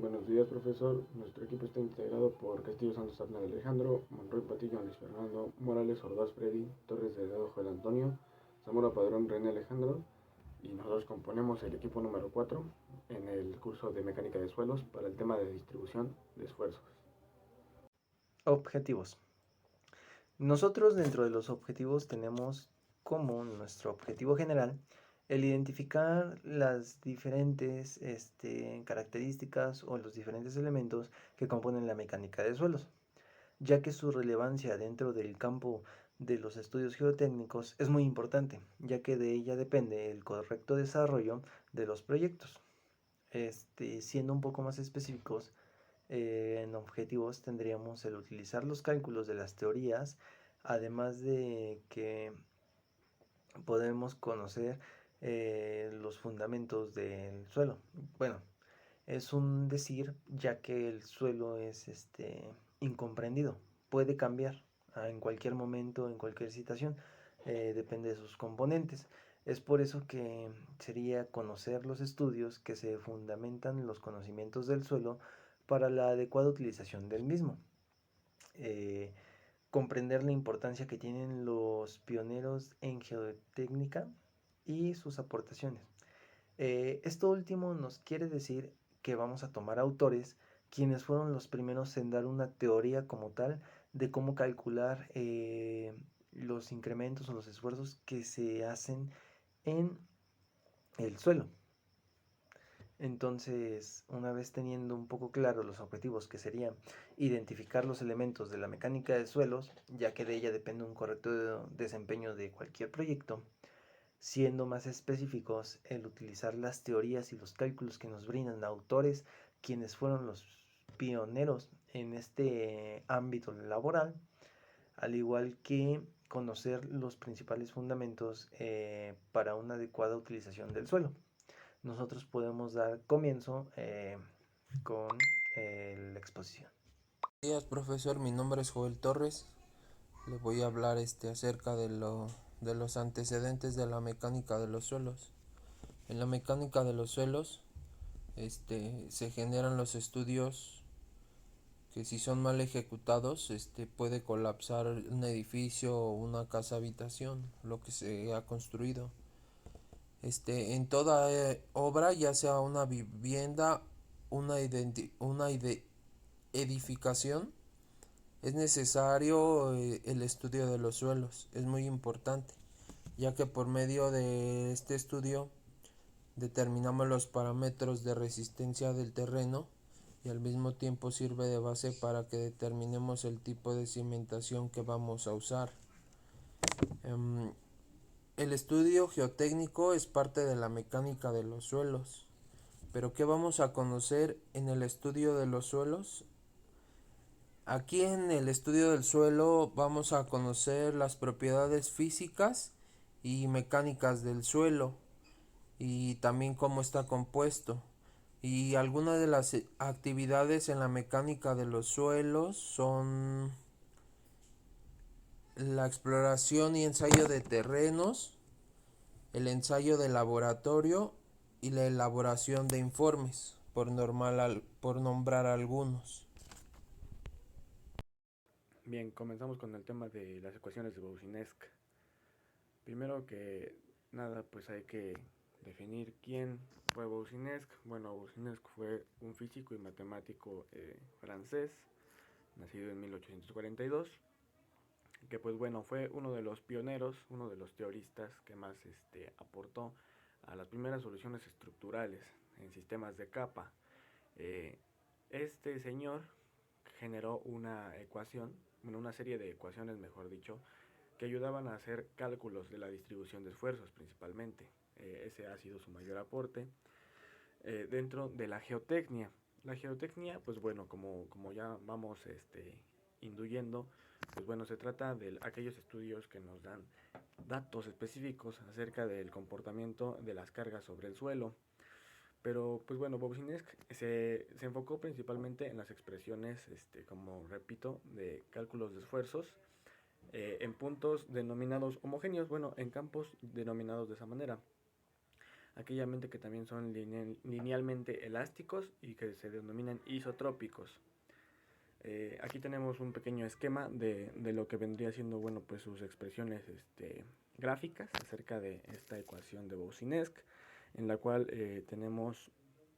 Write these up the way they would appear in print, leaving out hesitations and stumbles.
Buenos días, profesor. Nuestro equipo está integrado por Castillo Santos Abner Alejandro, Monroy Patillo Luis Fernando, Morales Ordaz Freddy, Torres Delgado Joel Antonio, Zamora Padrón René Alejandro y nosotros componemos el equipo número 4 en el curso de mecánica de suelos para el tema de distribución de esfuerzos. Objetivos. Nosotros dentro de los objetivos tenemos como nuestro objetivo general el identificar las diferentes características o los diferentes elementos que componen la mecánica de suelos, ya que su relevancia dentro del campo de los estudios geotécnicos es muy importante, ya que de ella depende el correcto desarrollo de los proyectos. Siendo un poco más específicos, en objetivos tendríamos el utilizar los cálculos de las teorías, además de que podemos conocer los fundamentos del suelo. Bueno, es un decir, ya que el suelo es incomprendido, puede cambiar en cualquier momento, en cualquier situación, depende de sus componentes. Es por eso que sería conocer los estudios que se fundamentan en los conocimientos del suelo para la adecuada utilización del mismo. Eh, Comprender la importancia que tienen los pioneros en geotécnica y sus aportaciones. Esto último nos quiere decir que vamos a tomar autores quienes fueron los primeros en dar una teoría como tal de cómo calcular los incrementos o los esfuerzos que se hacen en el suelo. Entonces, una vez teniendo un poco claro los objetivos, que serían identificar los elementos de la mecánica de suelos, ya que de ella depende un correcto desempeño de cualquier proyecto, siendo más específicos el utilizar las teorías y los cálculos que nos brindan autores, quienes fueron los pioneros en este ámbito laboral, al igual que conocer los principales fundamentos para una adecuada utilización del suelo. Nosotros podemos dar comienzo con la exposición. Buenos días, profesor. Mi nombre es Joel Torres. Le voy a hablar acerca de los antecedentes de la mecánica de los suelos. En la mecánica de los suelos se generan los estudios que, si son mal ejecutados, puede colapsar un edificio o una casa habitación, lo que se ha construido. En toda obra, ya sea una vivienda, una edificación, es necesario el estudio de los suelos. Es muy importante, ya que por medio de este estudio determinamos los parámetros de resistencia del terreno y al mismo tiempo sirve de base para que determinemos el tipo de cimentación que vamos a usar. El estudio geotécnico es parte de la mecánica de los suelos. Pero ¿qué vamos a conocer en el estudio de los suelos? Aquí en el estudio del suelo vamos a conocer las propiedades físicas y mecánicas del suelo y también cómo está compuesto. Y algunas de las actividades en la mecánica de los suelos son la exploración y ensayo de terrenos, el ensayo de laboratorio y la elaboración de informes, por nombrar algunos. Bien, comenzamos con el tema de las ecuaciones de Boussinesq. Primero que nada, pues hay que definir quién fue Boussinesq. Bueno, Boussinesq fue un físico y matemático francés, nacido en 1842, que pues bueno, fue uno de los pioneros, uno de los teoristas que más aportó a las primeras soluciones estructurales en sistemas de capa. Eh, este señor generó una ecuación, bueno, una serie de ecuaciones, mejor dicho, que ayudaban a hacer cálculos de la distribución de esfuerzos principalmente. Ese ha sido su mayor aporte dentro de la geotecnia. La geotecnia, pues bueno, como ya vamos induyendo, pues bueno, se trata de aquellos estudios que nos dan datos específicos acerca del comportamiento de las cargas sobre el suelo. Pero pues bueno, Boussinesq se enfocó principalmente en las expresiones, como repito, de cálculos de esfuerzos en puntos denominados homogéneos, bueno, en campos denominados de esa manera. aquellamente que también son linealmente elásticos y que se denominan isotrópicos. Aquí tenemos un pequeño esquema de lo que vendría siendo, bueno, pues sus expresiones gráficas acerca de esta ecuación de Boussinesq, en la cual tenemos,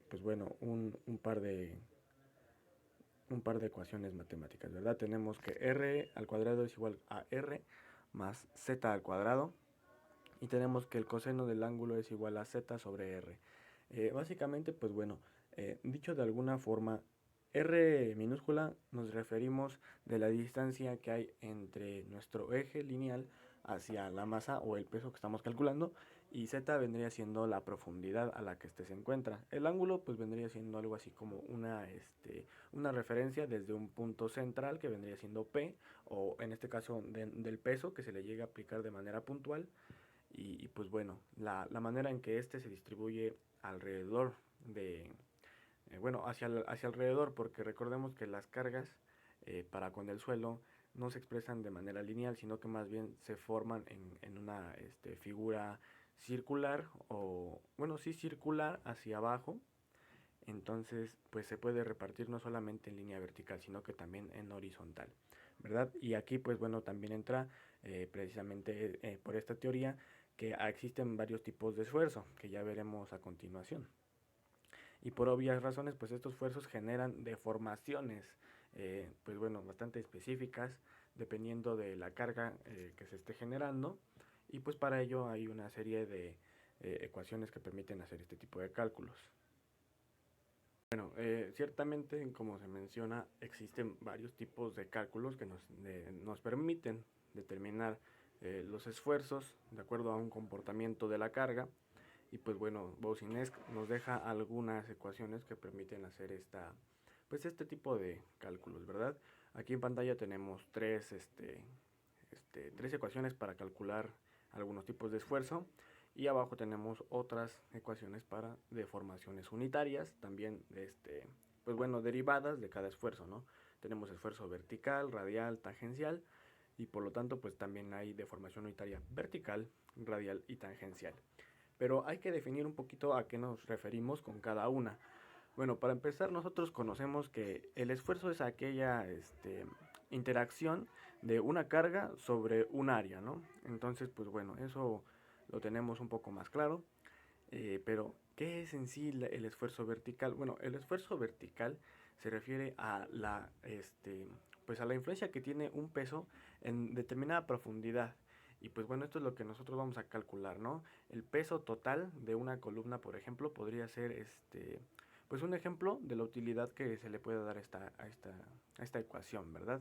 pues bueno, un par de ecuaciones matemáticas, ¿verdad? Tenemos que r al cuadrado es igual a r más z al cuadrado, y tenemos que el coseno del ángulo es igual a z sobre r. Básicamente, pues bueno, dicho de alguna forma, r minúscula nos referimos de la distancia que hay entre nuestro eje lineal hacia la masa o el peso que estamos calculando, y z vendría siendo la profundidad a la que éste se encuentra. El ángulo pues vendría siendo algo así como una referencia desde un punto central que vendría siendo P, o en este caso del peso que se le llega a aplicar de manera puntual, y pues bueno, la manera en que este se distribuye alrededor de, bueno, hacia alrededor, porque recordemos que las cargas para con el suelo no se expresan de manera lineal, sino que más bien se forman en una figura circular, o bueno, sí, circular hacia abajo. Entonces pues se puede repartir no solamente en línea vertical, sino que también en horizontal, ¿verdad? Y aquí pues bueno, también entra precisamente por esta teoría que existen varios tipos de esfuerzo, que ya veremos a continuación. Y por obvias razones, pues estos esfuerzos generan deformaciones, pues bueno, bastante específicas, dependiendo de la carga que se esté generando. Y pues para ello hay una serie de ecuaciones que permiten hacer este tipo de cálculos. Bueno, ciertamente, como se menciona, existen varios tipos de cálculos que nos permiten determinar los esfuerzos de acuerdo a un comportamiento de la carga. Y pues bueno, Boussinesq nos deja algunas ecuaciones que permiten hacer este tipo de cálculos, ¿verdad? Aquí en pantalla tenemos tres ecuaciones para calcular algunos tipos de esfuerzo, y abajo tenemos otras ecuaciones para deformaciones unitarias, también pues bueno, derivadas de cada esfuerzo, ¿no? Tenemos esfuerzo vertical, radial, tangencial, y por lo tanto pues también hay deformación unitaria vertical, radial y tangencial. Pero hay que definir un poquito a qué nos referimos con cada una. Bueno, para empezar, nosotros conocemos que el esfuerzo es aquella interacción de una carga sobre un área, ¿no? Entonces, pues bueno, eso lo tenemos un poco más claro. Pero, ¿qué es en sí el esfuerzo vertical? Bueno, el esfuerzo vertical se refiere a pues a la influencia que tiene un peso en determinada profundidad. Y pues bueno, esto es lo que nosotros vamos a calcular, ¿no? El peso total de una columna, por ejemplo, podría ser pues un ejemplo de la utilidad que se le puede dar a esta ecuación, ¿verdad?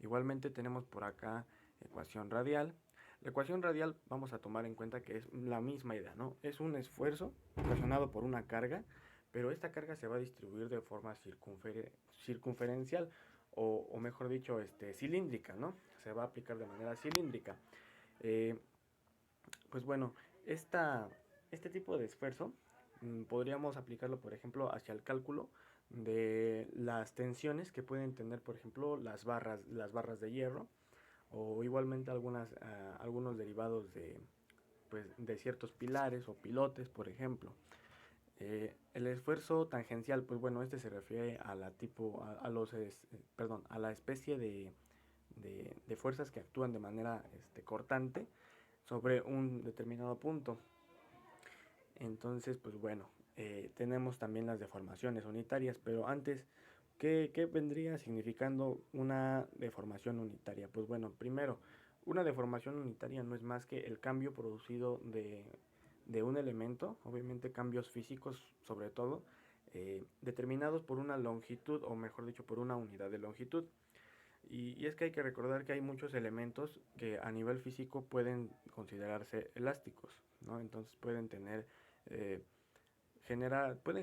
Igualmente tenemos por acá ecuación radial. La ecuación radial vamos a tomar en cuenta que es la misma idea, ¿no? Es un esfuerzo ocasionado por una carga, pero esta carga se va a distribuir de forma circunferencial, o mejor dicho, cilíndrica, ¿no? Se va a aplicar de manera cilíndrica. Pues bueno, este tipo de esfuerzo podríamos aplicarlo, por ejemplo, hacia el cálculo de las tensiones que pueden tener, por ejemplo, las barras de hierro, o igualmente algunos derivados de ciertos pilares o pilotes, por ejemplo. El esfuerzo tangencial, pues bueno, este se refiere a la especie de fuerzas que actúan de manera cortante sobre un determinado punto. Entonces, pues bueno, tenemos también las deformaciones unitarias, pero antes, ¿qué vendría significando una deformación unitaria? Pues bueno, primero, una deformación unitaria no es más que el cambio producido de un elemento, obviamente cambios físicos sobre todo, determinados por una longitud, o mejor dicho, por una unidad de longitud. Y es que hay que recordar que hay muchos elementos que a nivel físico pueden considerarse elásticos, ¿no? Entonces pueden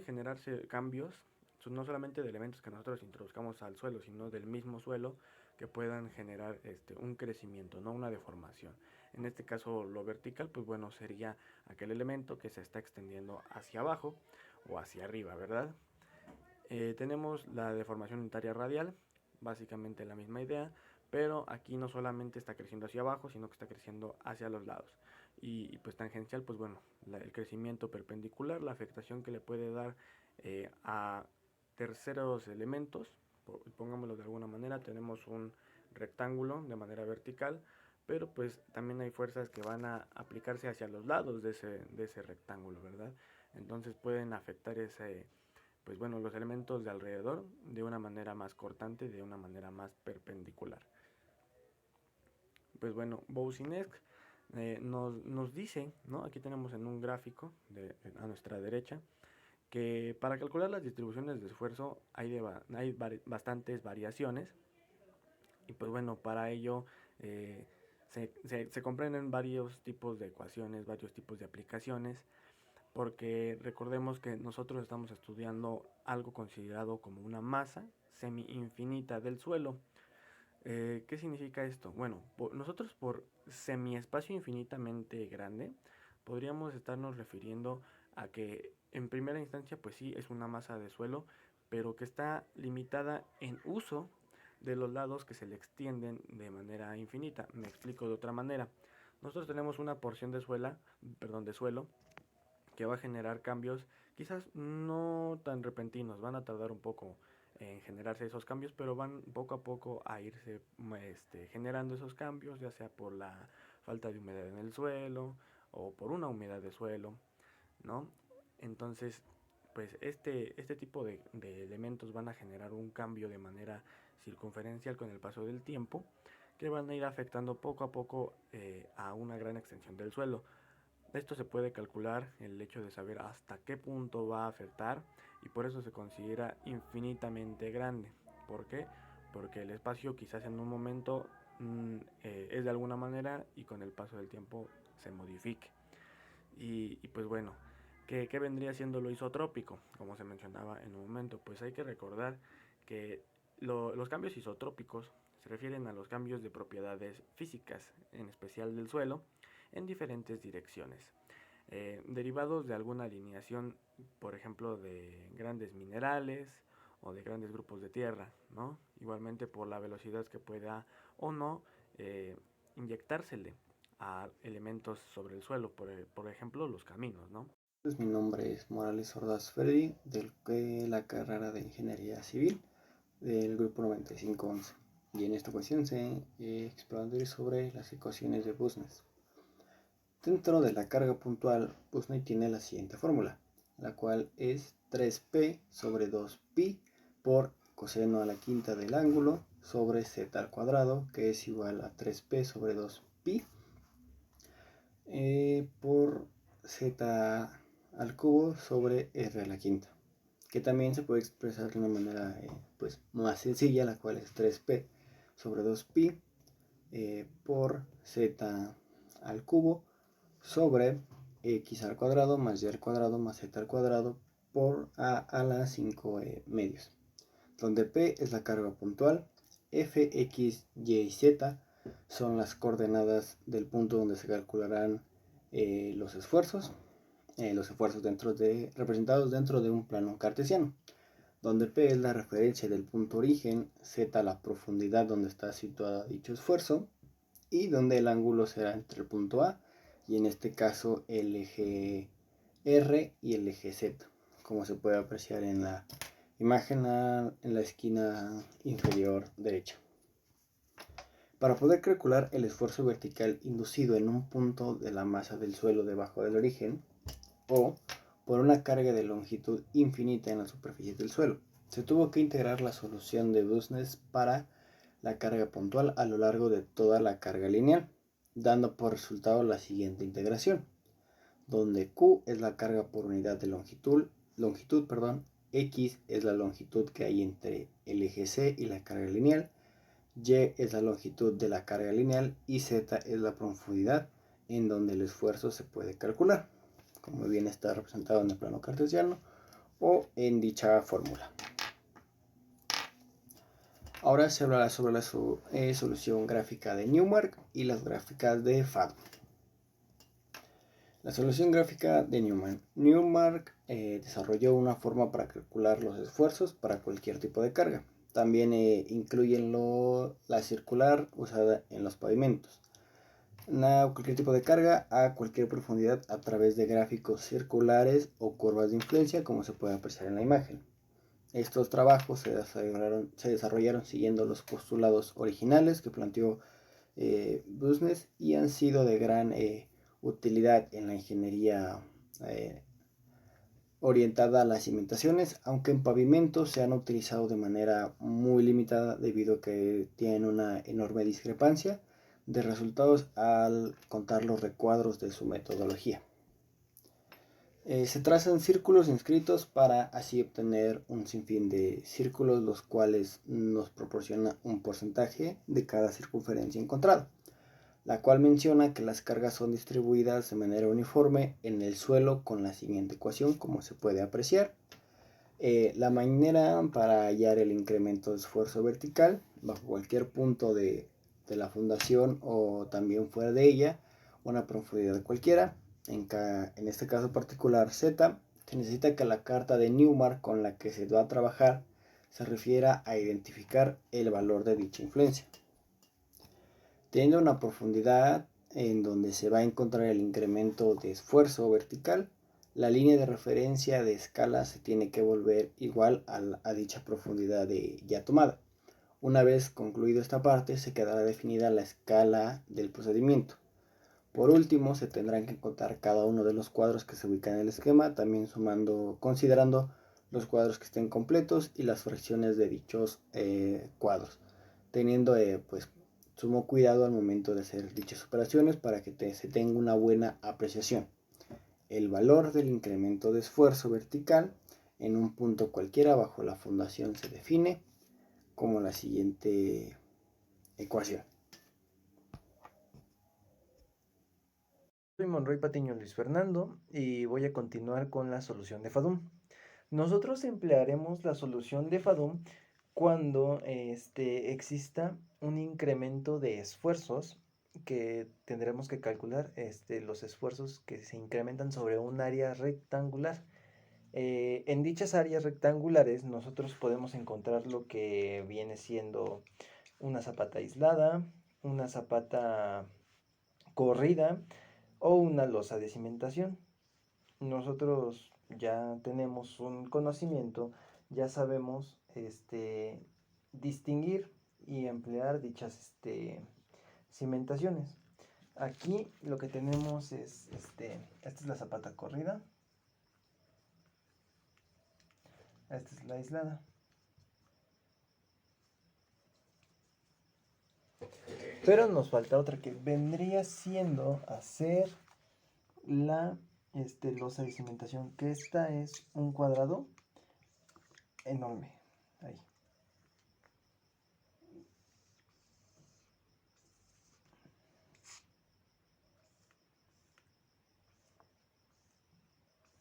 generarse cambios, no solamente de elementos que nosotros introduzcamos al suelo, sino del mismo suelo, que puedan generar un crecimiento, no una deformación. En este caso, lo vertical, pues bueno, sería aquel elemento que se está extendiendo hacia abajo o hacia arriba, ¿verdad? Tenemos la deformación unitaria radial, básicamente la misma idea, pero aquí no solamente está creciendo hacia abajo, sino que está creciendo hacia los lados. pues tangencial, pues bueno, el crecimiento perpendicular, la afectación que le puede dar a terceros elementos. Pongámoslo de alguna manera, tenemos un rectángulo de manera vertical, pero pues también hay fuerzas que van a aplicarse hacia los lados de ese rectángulo, ¿verdad? Entonces pueden afectar pues bueno, los elementos de alrededor de una manera más cortante, de una manera más perpendicular. Pues bueno, Boussinesq nos dice, ¿no? Aquí tenemos en un gráfico a nuestra derecha, que para calcular las distribuciones de esfuerzo hay bastantes variaciones, y pues bueno, para ello se comprenden varios tipos de ecuaciones, varios tipos de aplicaciones, porque recordemos que nosotros estamos estudiando algo considerado como una masa semi-infinita del suelo. ¿Qué significa esto? Bueno, nosotros por semiespacio infinitamente grande podríamos estarnos refiriendo a que en primera instancia pues sí es una masa de suelo, pero que está limitada en uso de los lados que se le extienden de manera infinita. Me explico de otra manera. Nosotros tenemos una porción de suelo que va a generar cambios quizás no tan repentinos, van a tardar un poco en generarse esos cambios, pero van poco a poco a irse generando esos cambios, ya sea por la falta de humedad en el suelo o por una humedad de suelo, ¿no? Entonces, pues este tipo de elementos van a generar un cambio de manera circunferencial con el paso del tiempo, que van a ir afectando poco a poco a una gran extensión del suelo. Esto se puede calcular el hecho de saber hasta qué punto va a afectar, y por eso se considera infinitamente grande. ¿Por qué? Porque el espacio quizás en un momento es de alguna manera y con el paso del tiempo se modifique. Y pues bueno, ¿qué vendría siendo lo isotrópico? Como se mencionaba en un momento, pues hay que recordar que los cambios isotrópicos se refieren a los cambios de propiedades físicas, en especial del suelo, en diferentes direcciones, derivados de alguna alineación, por ejemplo, de grandes minerales o de grandes grupos de tierra, ¿no? Igualmente por la velocidad que pueda o no inyectársele a elementos sobre el suelo, por ejemplo, los caminos, ¿no? Pues mi nombre es Morales Ordaz Freddy, de la carrera de Ingeniería Civil del grupo 9511. Y en esta ocasión se expandir sobre las ecuaciones de Boussinesq. Dentro de la carga puntual, Boussinesq tiene la siguiente fórmula, la cual es 3p sobre 2pi por coseno a la quinta del ángulo sobre z al cuadrado, que es igual a 3p sobre 2pi por z al cubo sobre r a la quinta, que también se puede expresar de una manera pues más sencilla, la cual es 3p sobre 2pi por z al cubo sobre x al cuadrado más y al cuadrado más z al cuadrado por a la 5 medios, donde p es la carga puntual, f, x, y z son las coordenadas del punto donde se calcularán los esfuerzos representados dentro de un plano cartesiano, donde P es la referencia del punto origen, Z la profundidad donde está situado dicho esfuerzo, y donde el ángulo será entre el punto A y en este caso el eje R y el eje Z, como se puede apreciar en la imagen en la esquina inferior derecha. Para poder calcular el esfuerzo vertical inducido en un punto de la masa del suelo debajo del origen, o por una carga de longitud infinita en la superficie del suelo, se tuvo que integrar la solución de Boussinesq para la carga puntual a lo largo de toda la carga lineal, dando por resultado la siguiente integración, donde Q es la carga por unidad de longitud, X es la longitud que hay entre el eje C y la carga lineal, Y es la longitud de la carga lineal y Z es la profundidad en donde el esfuerzo se puede calcular, como bien está representado en el plano cartesiano o en dicha fórmula. Ahora se hablará sobre la solución gráfica de Newmark y las gráficas de Fadman. La solución gráfica de Newmark. Newmark desarrolló una forma para calcular los esfuerzos para cualquier tipo de carga. También incluyen la circular usada en los pavimentos. cualquier tipo de carga a cualquier profundidad a través de gráficos circulares o curvas de influencia, como se puede apreciar en la imagen. Estos trabajos se desarrollaron siguiendo los postulados originales que planteó Busnes y han sido de gran utilidad en la ingeniería orientada a las cimentaciones, aunque en pavimentos se han utilizado de manera muy limitada debido a que tienen una enorme discrepancia de resultados al contar los recuadros de su metodología. Se trazan círculos inscritos para así obtener un sinfín de círculos, los cuales nos proporciona un porcentaje de cada circunferencia encontrada, la cual menciona que las cargas son distribuidas de manera uniforme en el suelo con la siguiente ecuación, como se puede apreciar. La manera para hallar el incremento de esfuerzo vertical bajo cualquier punto de la fundación o también fuera de ella, una profundidad cualquiera, en este caso particular Z, se necesita que la carta de Newmark con la que se va a trabajar se refiera a identificar el valor de dicha influencia. Teniendo una profundidad en donde se va a encontrar el incremento de esfuerzo vertical, la línea de referencia de escala se tiene que volver igual a dicha profundidad ya tomada. Una vez concluido esta parte, se quedará definida la escala del procedimiento. Por último, se tendrán que contar cada uno de los cuadros que se ubican en el esquema, también considerando los cuadros que estén completos y las fracciones de dichos cuadros, teniendo sumo cuidado al momento de hacer dichas operaciones para que se tenga una buena apreciación. El valor del incremento de esfuerzo vertical en un punto cualquiera bajo la fundación se define como la siguiente ecuación. Soy Monroy Patiño Luis Fernando y voy a continuar con la solución de Fadum. Nosotros emplearemos la solución de Fadum cuando exista un incremento de esfuerzos que tendremos que calcular, los esfuerzos que se incrementan sobre un área rectangular. En dichas áreas rectangulares nosotros podemos encontrar lo que viene siendo una zapata aislada, una zapata corrida o una losa de cimentación. Nosotros ya tenemos un conocimiento, ya sabemos distinguir y emplear dichas cimentaciones. Aquí lo que tenemos es, esta es la zapata corrida, esta es la aislada. Pero nos falta otra que vendría siendo hacer la losa de cimentación, que esta es un cuadrado enorme. Ahí.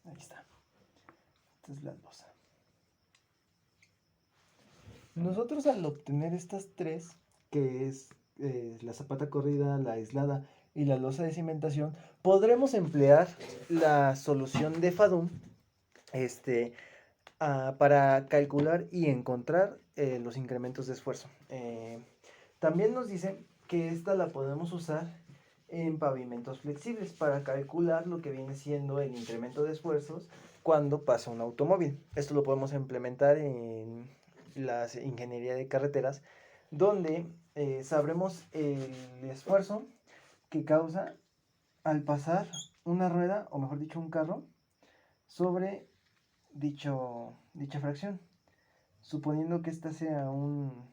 Ahí está. Esta es la losa. Nosotros al obtener estas tres, que es la zapata corrida, la aislada y la losa de cimentación, podremos emplear la solución de Fadum para calcular y encontrar los incrementos de esfuerzo. También nos dice que esta la podemos usar en pavimentos flexibles para calcular lo que viene siendo el incremento de esfuerzos cuando pasa un automóvil. Esto lo podemos implementar en la ingeniería de carreteras, donde sabremos el esfuerzo que causa al pasar una rueda, o mejor dicho, un carro, sobre dicha fracción. Suponiendo que esta sea un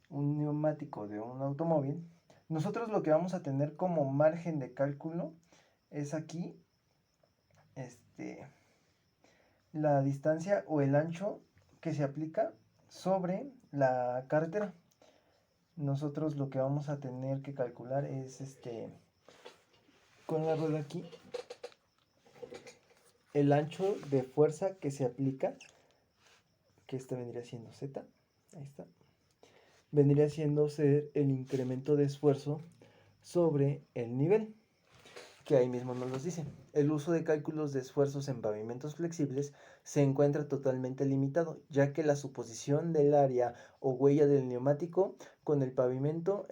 neumático de un automóvil, nosotros lo que vamos a tener como margen de cálculo es aquí la distancia o el ancho que se aplica sobre la carretera. Nosotros lo que vamos a tener que calcular es con la rueda aquí el ancho de fuerza que se aplica, que esta vendría siendo Z, ahí está, vendría siendo ser el incremento de esfuerzo sobre el nivel, que ahí mismo nos los dice. El uso de cálculos de esfuerzos en pavimentos flexibles se encuentra totalmente limitado, ya que la suposición del área o huella del neumático con el pavimento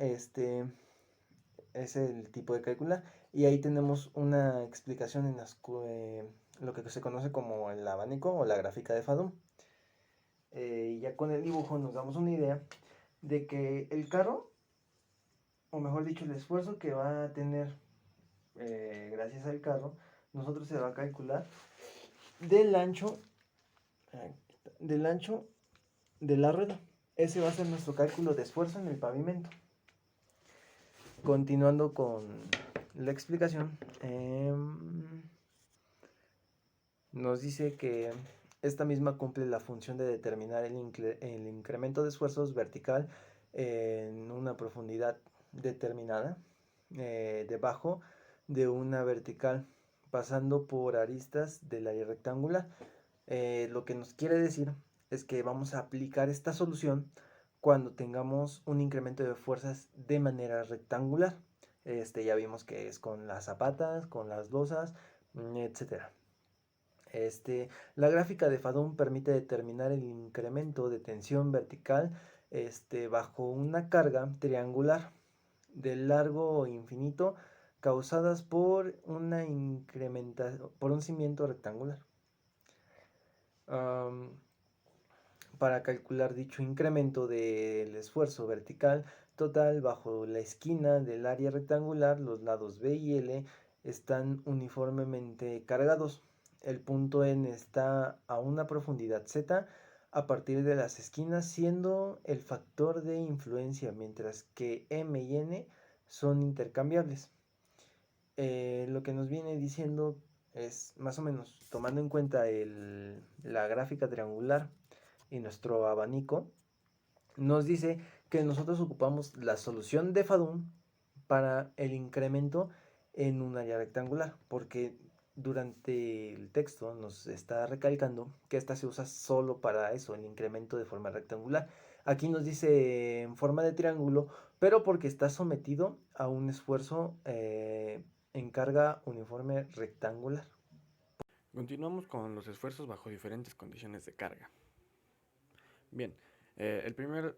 es el tipo de calcular. Y ahí tenemos una explicación en lo que se conoce como el abanico o la gráfica de Fadum. Ya con el dibujo nos damos una idea de que el carro, o mejor dicho, el esfuerzo que va a tener gracias al carro, nosotros se va a calcular del ancho, del ancho de la rueda. Ese va a ser nuestro cálculo de esfuerzo en el pavimento. Continuando con la explicación, nos dice que esta misma cumple la función de determinar el incremento de esfuerzos vertical en una profundidad determinada debajo de una vertical, pasando por aristas del área rectangular. Lo que nos quiere decir es que vamos a aplicar esta solución cuando tengamos un incremento de fuerzas de manera rectangular. Ya vimos que es con las zapatas, con las losas, etcétera. La gráfica de Fadum permite determinar el incremento de tensión vertical bajo una carga triangular de largo infinito causadas por por un cimiento rectangular. Para calcular dicho incremento del esfuerzo vertical total bajo la esquina del área rectangular, los lados B y L están uniformemente cargados. El punto N está a una profundidad Z a partir de las esquinas, siendo el factor de influencia, mientras que M y N son intercambiables. Lo que nos viene diciendo es más o menos, tomando en cuenta la gráfica triangular y nuestro abanico, nos dice que nosotros ocupamos la solución de Fadum para el incremento en un área rectangular, porque durante el texto nos está recalcando que esta se usa solo para eso, el incremento de forma rectangular. Aquí nos dice en forma de triángulo, pero porque está sometido a un esfuerzo en carga uniforme rectangular. Continuamos con los esfuerzos bajo diferentes condiciones de carga. Bien, el primer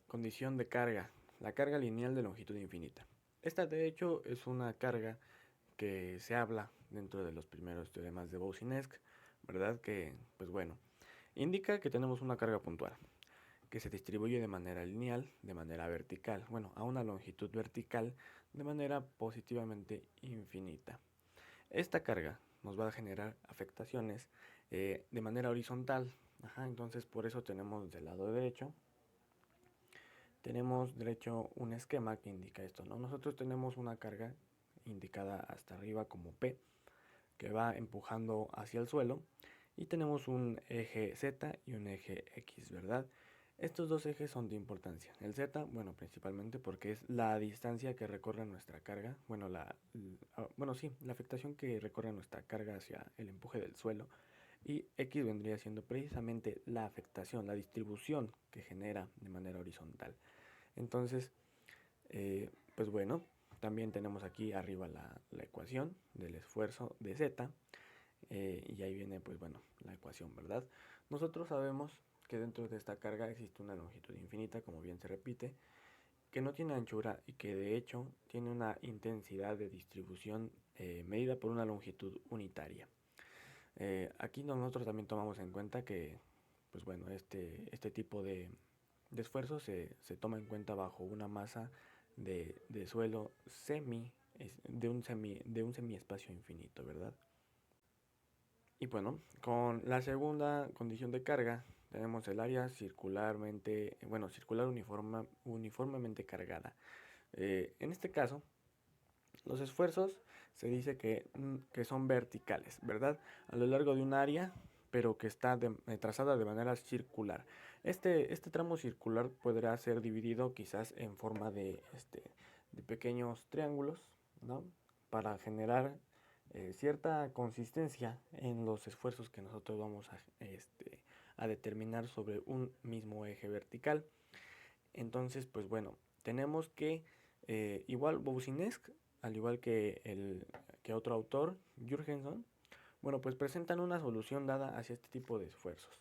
condición de carga, la carga lineal de longitud infinita. Esta de hecho es una carga que se habla dentro de los primeros teoremas de Boussinesq, ¿verdad? Que, pues bueno, indica que tenemos una carga puntual, que se distribuye de manera lineal, de manera vertical, bueno, a una longitud vertical de manera positivamente infinita. Esta carga nos va a generar afectaciones de manera horizontal. Entonces por eso tenemos del lado derecho un esquema que indica esto, ¿no? Nosotros tenemos una carga indicada hasta arriba como P que va empujando hacia el suelo y tenemos un eje Z y un eje X, ¿verdad? Estos dos ejes son de importancia. El Z, bueno, principalmente porque es la distancia que recorre nuestra carga, bueno, la afectación que recorre nuestra carga hacia el empuje del suelo. Y X vendría siendo precisamente la afectación, la distribución que genera de manera horizontal. Entonces, pues bueno, también tenemos aquí arriba la ecuación del esfuerzo de Z. Y ahí viene, pues bueno, la ecuación, ¿verdad? Nosotros sabemos que dentro de esta carga existe una longitud infinita, como bien se repite, que no tiene anchura y que de hecho tiene una intensidad de distribución medida por una longitud unitaria. Aquí nosotros también tomamos en cuenta que, pues bueno, este tipo de esfuerzo se toma en cuenta bajo una masa de suelo de un semiespacio infinito, ¿verdad? Y bueno, con la segunda condición de carga tenemos el área circular uniformemente cargada. En este caso, los esfuerzos se dice que son verticales, ¿verdad? A lo largo de un área, pero que está trazada de manera circular. Este tramo circular podrá ser dividido quizás en forma de pequeños triángulos, ¿no? Para generar cierta consistencia en los esfuerzos que nosotros vamos a determinar sobre un mismo eje vertical. Entonces, pues bueno, tenemos que igual Boussinesq, al igual que otro autor, Jürgenson, bueno, pues presentan una solución dada hacia este tipo de esfuerzos.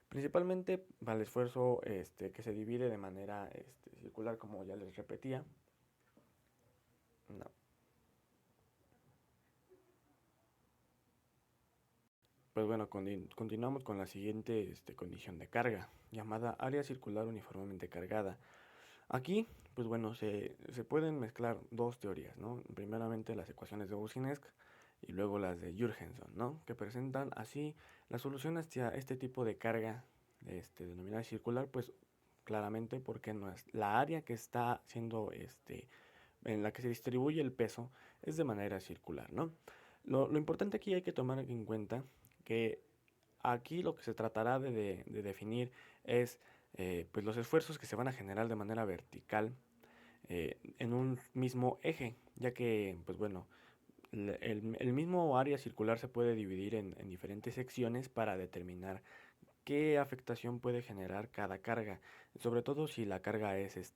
Principalmente para el esfuerzo que se divide de manera circular, como ya les repetía. No. Pues bueno, continuamos con la siguiente condición de carga, llamada área circular uniformemente cargada. Aquí, pues bueno, se pueden mezclar dos teorías, ¿no? Primeramente las ecuaciones de Boussinesq y luego las de Jurgenson, ¿no? Que presentan así la solución hacia este tipo de carga denominada circular, pues claramente porque no es la área que está siendo en la que se distribuye el peso es de manera circular, ¿no? Lo importante aquí hay que tomar en cuenta que aquí lo que se tratará de definir es pues los esfuerzos que se van a generar de manera vertical en un mismo eje, ya que pues bueno, el mismo área circular se puede dividir en diferentes secciones para determinar qué afectación puede generar cada carga, sobre todo si la carga es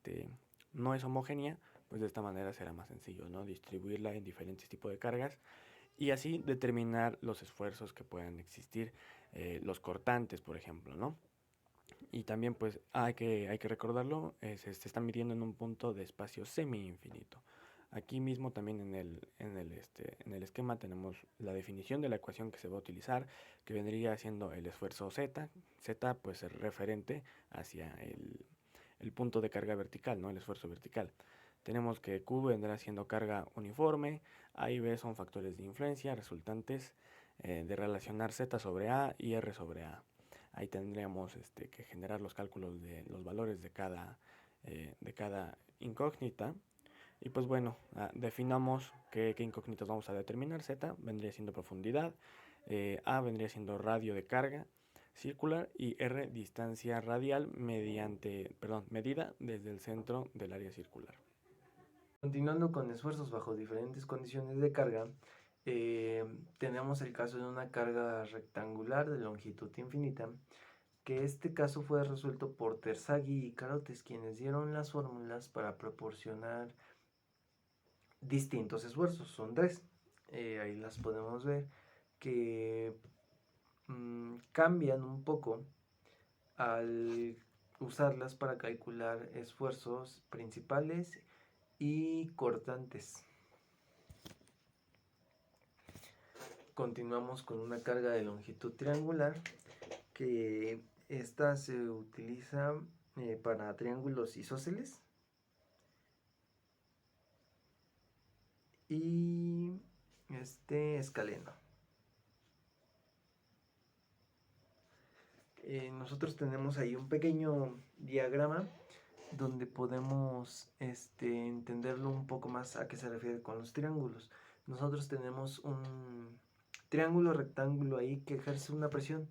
no es homogénea, pues de esta manera será más sencillo, ¿no? Distribuirla en diferentes tipos de cargas y así determinar los esfuerzos que puedan existir, los cortantes, por ejemplo, ¿no? Y también pues hay que recordarlo, se están midiendo en un punto de espacio semi-infinito. Aquí mismo también en el esquema tenemos la definición de la ecuación que se va a utilizar, que vendría siendo el esfuerzo Z. Z pues es referente hacia el punto de carga vertical, ¿no? El esfuerzo vertical. Tenemos que Q vendrá siendo carga uniforme, A y B son factores de influencia resultantes de relacionar Z sobre A y R sobre A. Ahí tendríamos que generar los cálculos de los valores de cada incógnita. Y pues bueno, definamos qué incógnitas vamos a determinar. Z vendría siendo profundidad, A vendría siendo radio de carga circular y R distancia radial medida desde el centro del área circular. Continuando con esfuerzos bajo diferentes condiciones de carga, tenemos el caso de una carga rectangular de longitud infinita, que este caso fue resuelto por Terzaghi y Carotes, quienes dieron las fórmulas para proporcionar distintos esfuerzos. Son tres. Ahí las podemos ver que cambian un poco al usarlas para calcular esfuerzos principales y cortantes. Continuamos con una carga de longitud triangular, que esta se utiliza para triángulos isósceles y escaleno. Nosotros tenemos ahí un pequeño diagrama donde podemos entenderlo un poco más a qué se refiere con los triángulos. Nosotros tenemos un triángulo rectángulo ahí que ejerce una presión.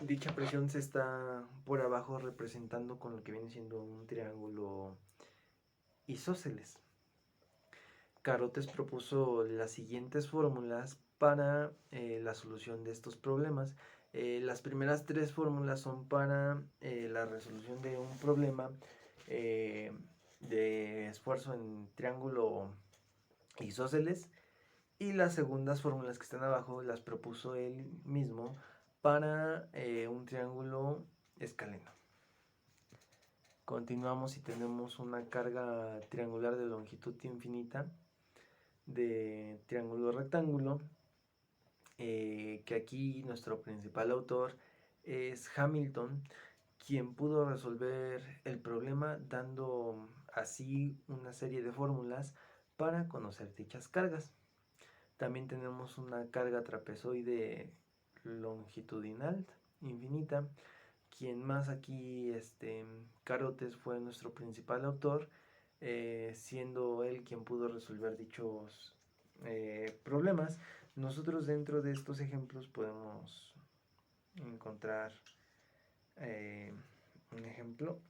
Dicha presión se está por abajo representando con lo que viene siendo un triángulo isósceles. Carotes propuso las siguientes fórmulas para la solución de estos problemas. Las primeras tres fórmulas son para la resolución de un problema de esfuerzo en triángulo isósceles, y las segundas fórmulas que están abajo las propuso él mismo para un triángulo escaleno. Continuamos y tenemos una carga triangular de longitud infinita de triángulo rectángulo, que aquí nuestro principal autor es Hamilton, quien pudo resolver el problema dando así una serie de fórmulas para conocer dichas cargas. También tenemos una carga trapezoide longitudinal infinita, quien más aquí Carotes fue nuestro principal autor, siendo él quien pudo resolver dichos problemas. Nosotros dentro de estos ejemplos podemos encontrar un ejemplo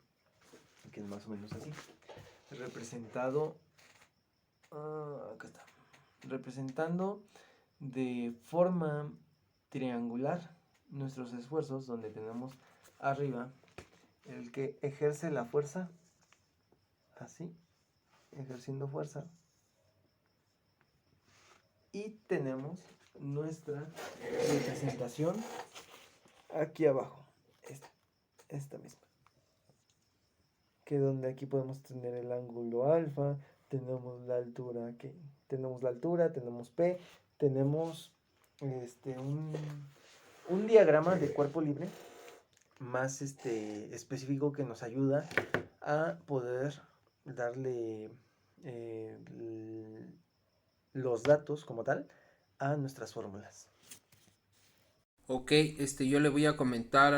que es más o menos así, representado acá está, representando de forma triangular nuestros esfuerzos, donde tenemos arriba el que ejerce la fuerza, así, ejerciendo fuerza, y tenemos nuestra representación aquí abajo, esta misma, que donde aquí podemos tener el ángulo alfa, tenemos la altura, tenemos P, tenemos un diagrama de cuerpo libre más específico que nos ayuda a poder darle los datos como tal a nuestras fórmulas. Ok, yo le voy a comentar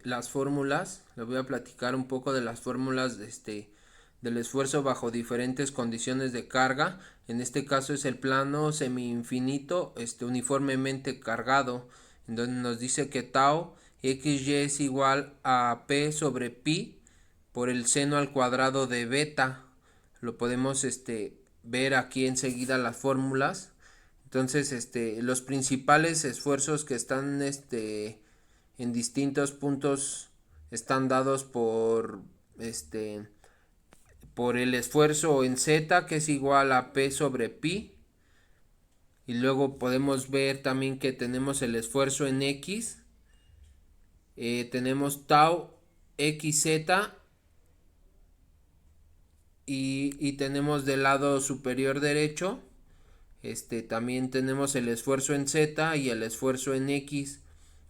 las fórmulas, le voy a platicar un poco de las fórmulas del esfuerzo bajo diferentes condiciones de carga. En este caso es el plano semi-infinito uniformemente cargado, en donde nos dice que tau xy es igual a p sobre pi por el seno al cuadrado de beta. Lo podemos ver aquí enseguida las fórmulas. Entonces, los principales esfuerzos que están en distintos puntos están dados por el esfuerzo en Z, que es igual a P sobre pi. Y luego podemos ver también que tenemos el esfuerzo en X. Tenemos tau XZ. Y tenemos del lado superior derecho también tenemos el esfuerzo en Z y el esfuerzo en X.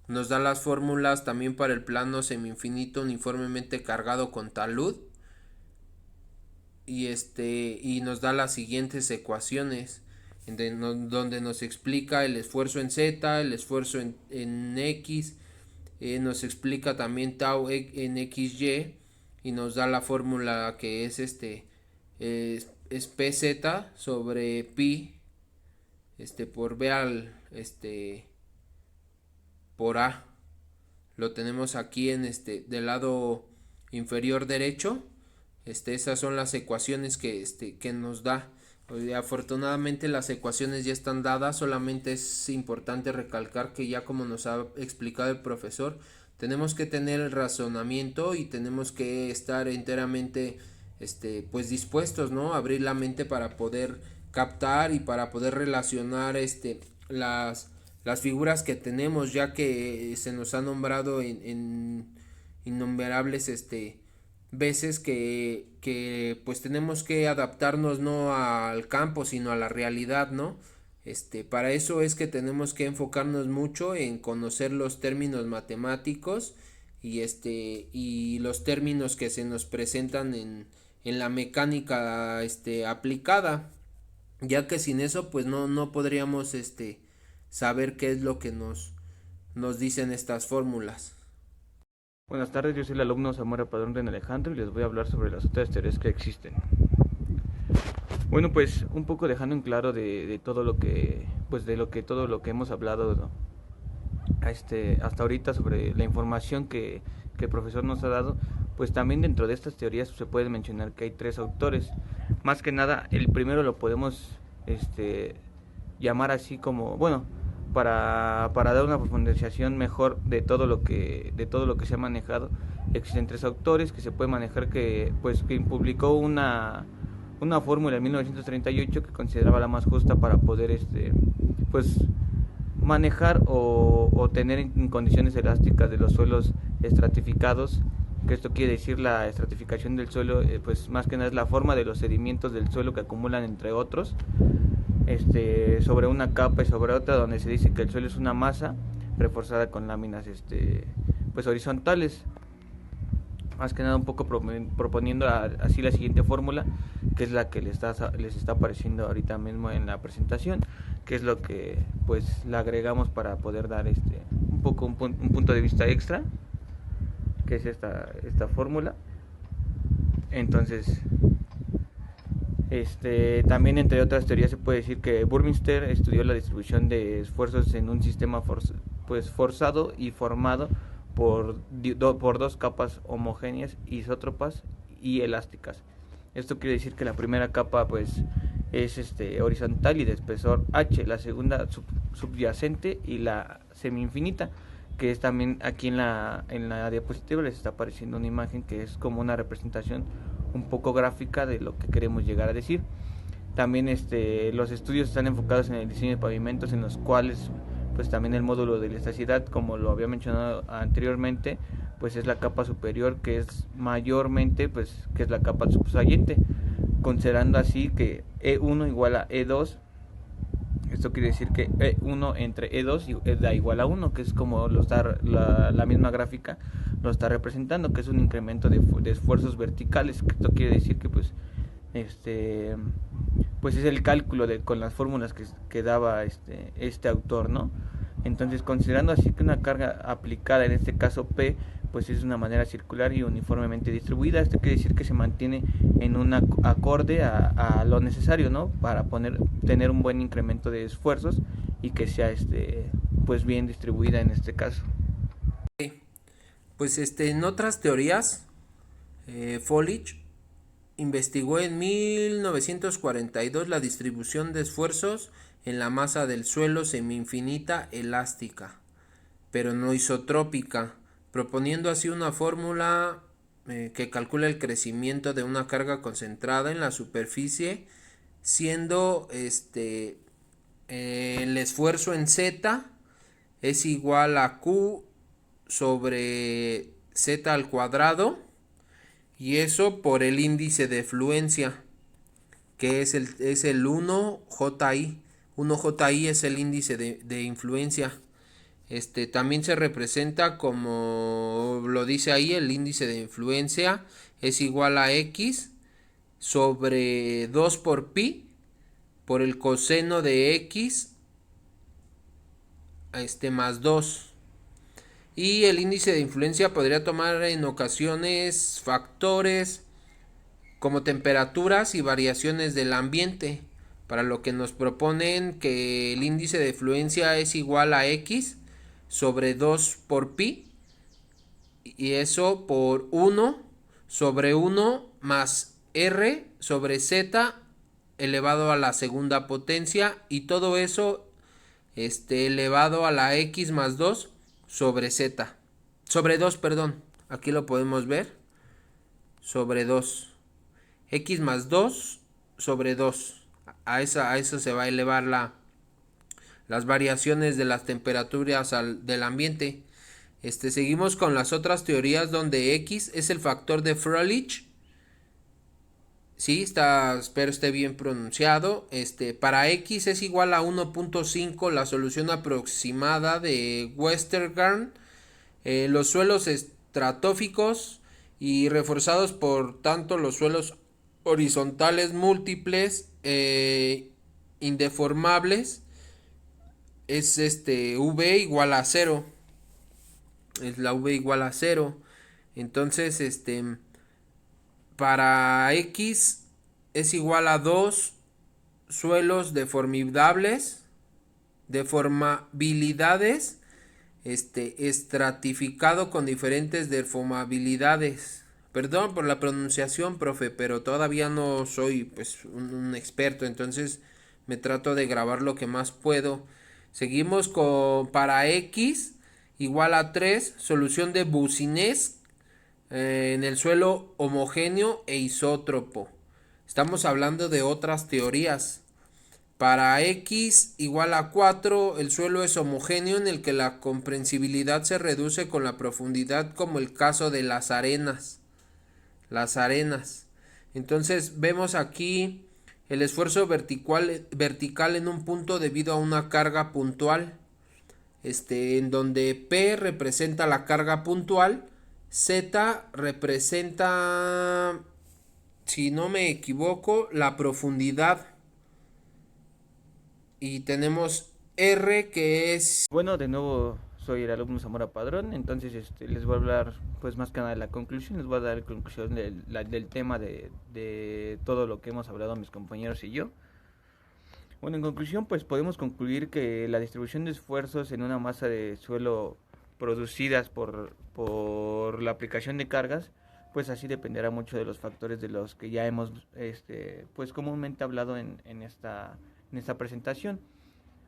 Nos da las fórmulas también para el plano semi-infinito uniformemente cargado con talud. Y nos da las siguientes ecuaciones, donde nos explica el esfuerzo en Z, el esfuerzo en X, nos explica también tau en XY, y nos da la fórmula que es es PZ sobre pi por B por A. Lo tenemos aquí en del lado inferior derecho. Esas son las ecuaciones que nos da. Afortunadamente las ecuaciones ya están dadas, solamente es importante recalcar que, ya como nos ha explicado el profesor, tenemos que tener el razonamiento y tenemos que estar enteramente pues dispuestos, ¿no?, a abrir la mente para poder captar y para poder relacionar las figuras que tenemos, ya que se nos ha nombrado en innumerables veces que pues tenemos que adaptarnos no al campo, sino a la realidad, ¿no? Para eso es que tenemos que enfocarnos mucho en conocer los términos matemáticos y los términos que se nos presentan en la mecánica aplicada, ya que sin eso pues no podríamos saber qué es lo que nos dicen estas fórmulas. Buenas tardes, yo soy el alumno Zamora Padrón de Alejandro y les voy a hablar sobre las otras teorías que existen. Bueno, pues un poco dejando en claro de todo lo que todo lo que hemos hablado, ¿no?, hasta ahorita, sobre la información que el profesor nos ha dado, pues también dentro de estas teorías se puede mencionar que hay 3 autores. Más que nada, el primero lo podemos llamar así como, bueno, para dar una profundización mejor de todo lo que se ha manejado. Existen 3 autores que se puede manejar, que publicó una fórmula en 1938 que consideraba la más justa para poder manejar o tener en condiciones elásticas de los suelos estratificados, que esto quiere decir la estratificación del suelo, pues más que nada es la forma de los sedimentos del suelo que acumulan entre otros sobre una capa y sobre otra, donde se dice que el suelo es una masa reforzada con láminas pues horizontales. Más que nada un poco proponiendo así la siguiente fórmula, que es la que les está apareciendo ahorita mismo en la presentación, que es lo que pues le agregamos para poder dar un punto de vista extra, que es esta fórmula. Entonces, también, entre otras teorías, se puede decir que Burmeister estudió la distribución de esfuerzos en un sistema forzado y formado por 2 capas homogéneas, isótropas y elásticas. Esto quiere decir que la primera capa pues es horizontal y de espesor h, la segunda subyacente y la semi-infinita, que es también aquí en la diapositiva les está apareciendo una imagen que es como una representación un poco gráfica de lo que queremos llegar a decir. También los estudios están enfocados en el diseño de pavimentos, en los cuales pues también el módulo de elasticidad, como lo había mencionado anteriormente, pues es la capa superior, que es mayormente pues que es la capa subsaliente. considerando así que E1 igual a E2. Esto quiere decir que E1 entre E2 da igual a 1, que es como lo está la misma gráfica lo está representando, que es un incremento de esfuerzos verticales. Esto quiere decir que pues es el cálculo con las fórmulas que daba este autor, ¿no? Entonces, considerando así que una carga aplicada, en este caso P, pues es una manera circular y uniformemente distribuida. Esto quiere decir que se mantiene en un acorde a lo necesario, ¿no? Para tener un buen incremento de esfuerzos y que sea pues bien distribuida en este caso. Pues en otras teorías, Folich investigó en 1942 la distribución de esfuerzos en la masa del suelo semi-infinita elástica, pero no isotrópica, proponiendo así una fórmula que calcula el crecimiento de una carga concentrada en la superficie, siendo el esfuerzo en Z es igual a Q sobre Z al cuadrado, y eso por el índice de fluencia, que es el 1JI. 1JI es el índice de influencia. También se representa como lo dice ahí, el índice de influencia es igual a X sobre 2 por pi por el coseno de X más 2. Y el índice de influencia podría tomar en ocasiones factores como temperaturas y variaciones del ambiente, para lo que nos proponen que el índice de influencia es igual a X sobre 2 por pi, y eso por 1 sobre 1 más R sobre Z elevado a la segunda potencia, y todo eso elevado a la X más 2 sobre Z, sobre 2, perdón, aquí lo podemos ver, sobre 2, X más 2 sobre 2, a eso se va a elevar las variaciones de las temperaturas del ambiente. Seguimos con las otras teorías donde X es el factor de Folich. Sí, espero esté bien pronunciado. Para X es igual a 1.5 la solución aproximada de Westergaard. Los suelos estratóficos y reforzados, por tanto los suelos horizontales múltiples indeformables, es V igual a 0. Es la V igual a 0. Entonces, para X es igual a 2 suelos deformabilidades, estratificado con diferentes deformabilidades. Perdón por la pronunciación, profe, pero todavía no soy pues un experto, entonces me trato de grabar lo que más puedo. Seguimos con para X igual a 3, solución de Boussinesq en el suelo homogéneo e isótropo. Estamos hablando de otras teorías. Para X igual a 4, el suelo es homogéneo en el que la comprensibilidad se reduce con la profundidad, como el caso de las arenas. Entonces vemos aquí el esfuerzo vertical en un punto debido a una carga puntual, en donde P representa la carga puntual, Z representa, si no me equivoco, la profundidad, y tenemos R que es... Bueno, de nuevo soy el alumno Zamora Padrón, entonces les voy a hablar pues más que nada de la conclusión, les voy a dar la conclusión del tema de todo lo que hemos hablado mis compañeros y yo. Bueno, en conclusión pues podemos concluir que la distribución de esfuerzos en una masa de suelo producidas por la aplicación de cargas, pues así dependerá mucho de los factores de los que ya hemos pues comúnmente hablado en esta presentación.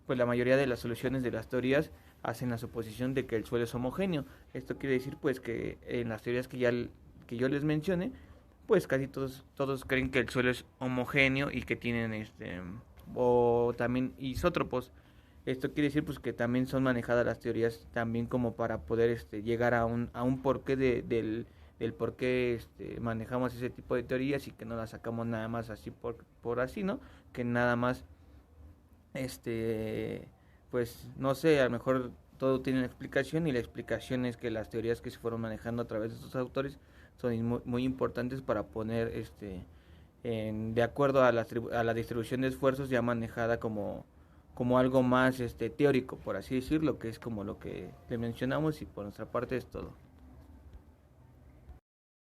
Pues la mayoría de las soluciones de las teorías hacen la suposición de que el suelo es homogéneo. Esto quiere decir pues que en las teorías que yo les mencioné, pues casi todos creen que el suelo es homogéneo y que tienen o también isótropos. Esto quiere decir pues que también son manejadas las teorías también como para poder llegar a un porqué de del por qué manejamos ese tipo de teorías y que no las sacamos nada más así por así, ¿no? Que nada más, pues no sé, a lo mejor todo tiene una explicación y la explicación es que las teorías que se fueron manejando a través de estos autores son muy importantes para poner de acuerdo a la distribución de esfuerzos ya manejada como algo más teórico, por así decirlo, que es como lo que le mencionamos, y por nuestra parte es todo.